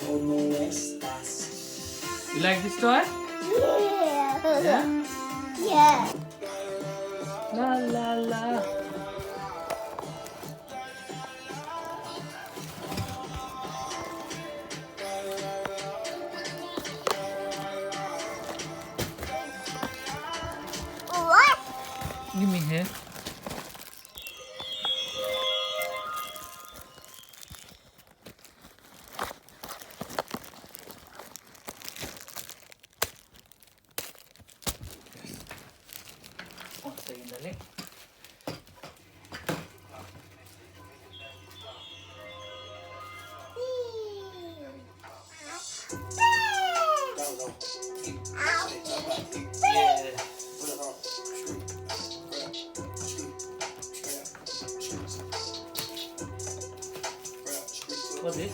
You like this toy? Yeah? Yeah. La la la. What? Give me here. One second, dali. Yeah. What's this?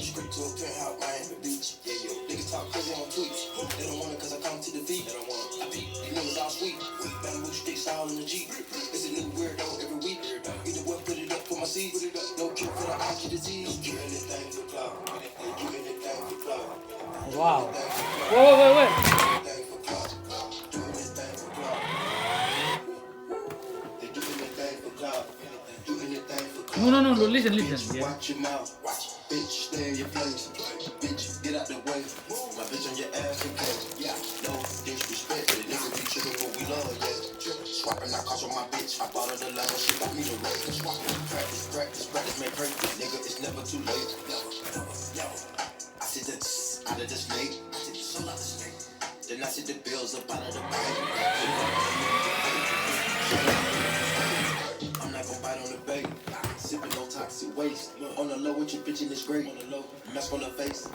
Straight to a penthouse, Miami Beach. Yeah, yo, niggas talk crazy on tweets. They don't want it cause I come to the beat. They don't want it. I beat. These niggas all sweet. Bamboo sticks all in the Jeep. It's a new weirdo every week. Either way, put it up for my seeds. No cure for the eye disease. Do anything for clout. Do anything for clout. Wow. Wait. Anything for clout. Do anything for clout. They do anything for clout. Do anything for clout. No, listen. Yeah. Watch your mouth. Watch. Bitch, stay in your place. Bitch, get out the way. My bitch on your ass, okay? Yeah, no disrespect. The nigga be tripping what we love, yeah. Swapping out cars on my bitch. I bought her the level, she got me the rate. Practice, make perfect. Nigga, it's never too late. Never. I see the out of the snake. I see the soul out the snake. Then I see the bills up out of the bank. I'm not gon' bite on the bait. Sipping no toxic waste. On the low with your bitch in this great. On the low, mess on her face.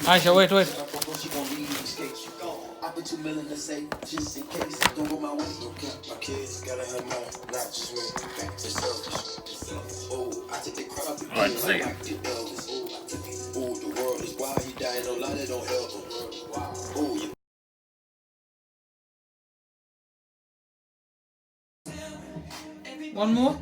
Aisha, wait. She gon' leave me skate. I put 2 million to say, just in case. Don't go my way. Okay, my kids gotta have mine, not just me. It's selfish. Oh, I take the crowd to One second. like the Elvis. Oh, the world is wild. He died, don't lie, they don't help him. Oh, you. One more.